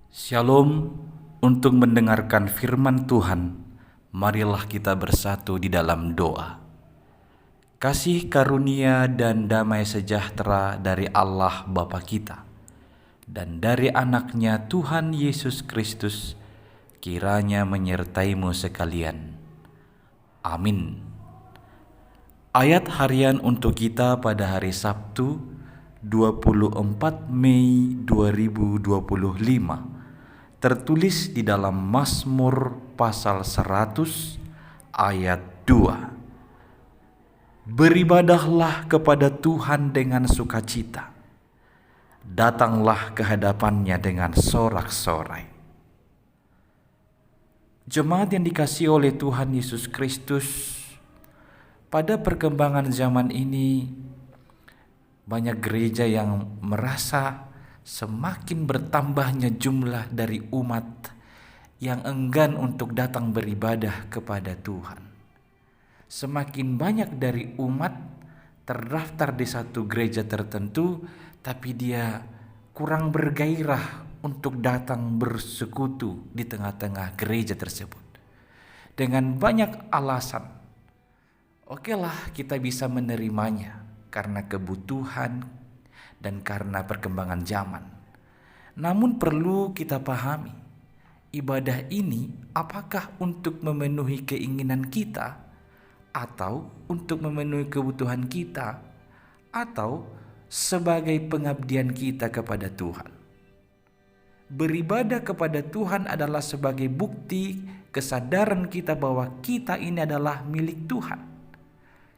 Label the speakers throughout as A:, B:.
A: Shalom. Untuk mendengarkan firman Tuhan, marilah kita bersatu di dalam doa. Kasih karunia dan damai sejahtera dari Allah Bapa kita dan dari anaknya Tuhan Yesus Kristus kiranya menyertaimu sekalian. Amin. Ayat harian untuk kita pada hari Sabtu 24 Mei 2025 tertulis di dalam Mazmur pasal 100 ayat 2. Beribadahlah kepada Tuhan dengan sukacita, datanglah ke hadapannya dengan sorak-sorai. Jemaat yang dikasihi oleh Tuhan Yesus Kristus, pada perkembangan zaman ini banyak gereja yang merasa semakin bertambahnya jumlah dari umat yang enggan untuk datang beribadah kepada Tuhan. Semakin banyak dari umat terdaftar di satu gereja tertentu, tapi dia kurang bergairah untuk datang bersekutu di tengah-tengah gereja tersebut. Dengan banyak alasan, okelah kita bisa menerimanya karena kebutuhan dan karena perkembangan zaman. Namun perlu kita pahami, ibadah ini apakah untuk memenuhi keinginan kita, atau untuk memenuhi kebutuhan kita, atau sebagai pengabdian kita kepada Tuhan. Beribadah kepada Tuhan adalah sebagai bukti kesadaran kita bahwa kita ini adalah milik Tuhan.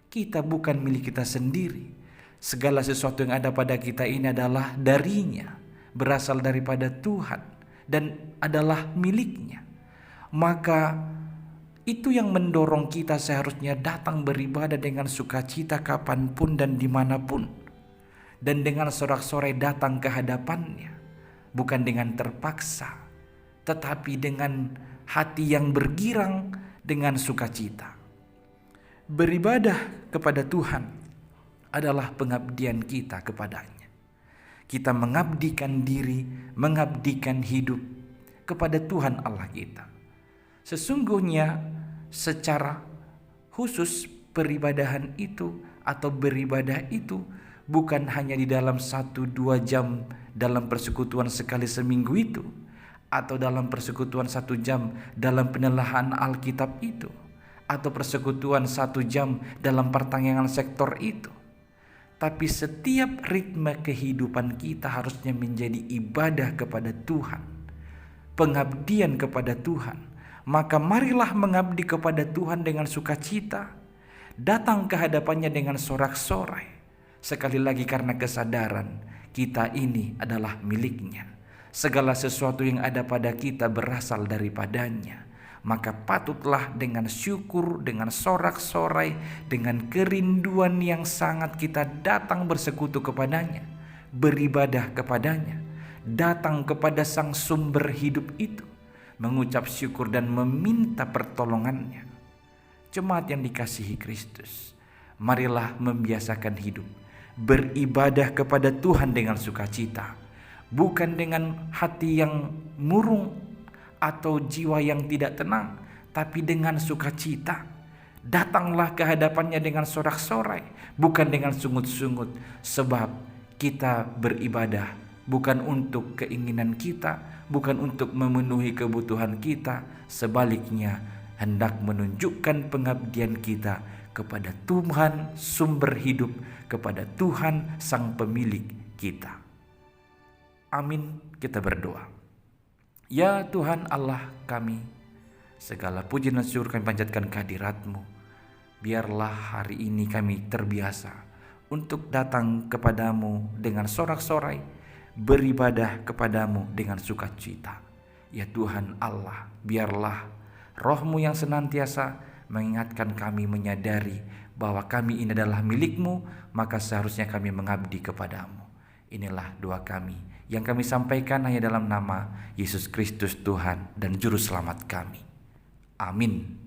A: Kita bukan milik kita sendiri. Segala sesuatu yang ada pada kita ini adalah darinya, berasal daripada Tuhan dan adalah miliknya. Maka itu yang mendorong kita seharusnya datang beribadah dengan sukacita kapanpun dan dimanapun, dan dengan sorak-sorai datang ke hadapannya, bukan dengan terpaksa, tetapi dengan hati yang bergirang dengan sukacita. Beribadah kepada Tuhan adalah pengabdian kita kepadanya. Kita mengabdikan diri, mengabdikan hidup kepada Tuhan Allah kita. Sesungguhnya secara khusus peribadahan itu atau beribadah itu bukan hanya di dalam 1-2 jam dalam persekutuan sekali seminggu itu, atau dalam persekutuan 1 jam dalam penelaahan Alkitab itu, atau persekutuan 1 jam dalam pertanyaan sektor itu. Tapi setiap ritme kehidupan kita harusnya menjadi ibadah kepada Tuhan, pengabdian kepada Tuhan. Maka marilah mengabdi kepada Tuhan dengan sukacita, datang ke hadapannya dengan sorak-sorai. Sekali lagi karena kesadaran kita ini adalah miliknya. Segala sesuatu yang ada pada kita berasal daripadanya. Maka patutlah dengan syukur, dengan sorak-sorai, dengan kerinduan yang sangat kita datang bersekutu kepadanya, beribadah kepadanya, datang kepada sang sumber hidup itu, mengucap syukur dan meminta pertolongannya. Jemaat yang dikasihi Kristus, marilah membiasakan hidup beribadah kepada Tuhan dengan sukacita, bukan dengan hati yang murung atau jiwa yang tidak tenang, tapi dengan sukacita. Datanglah ke hadapannya dengan sorak-sorai, bukan dengan sungut-sungut, sebab kita beribadah bukan untuk keinginan kita, bukan untuk memenuhi kebutuhan kita, sebaliknya hendak menunjukkan pengabdian kita kepada Tuhan sumber hidup, kepada Tuhan sang pemilik kita. Amin. Kita berdoa. Ya Tuhan Allah kami, segala puji dan syukur kami panjatkan kehadirat-Mu. Biarlah hari ini kami terbiasa untuk datang kepadamu dengan sorak-sorai, beribadah kepadamu dengan sukacita. Ya Tuhan Allah, biarlah Roh-Mu yang senantiasa mengingatkan kami menyadari bahwa kami ini adalah milik-Mu, maka seharusnya kami mengabdi kepadamu. Inilah doa kami yang kami sampaikan hanya dalam nama Yesus Kristus Tuhan dan Juru Selamat kami. Amin.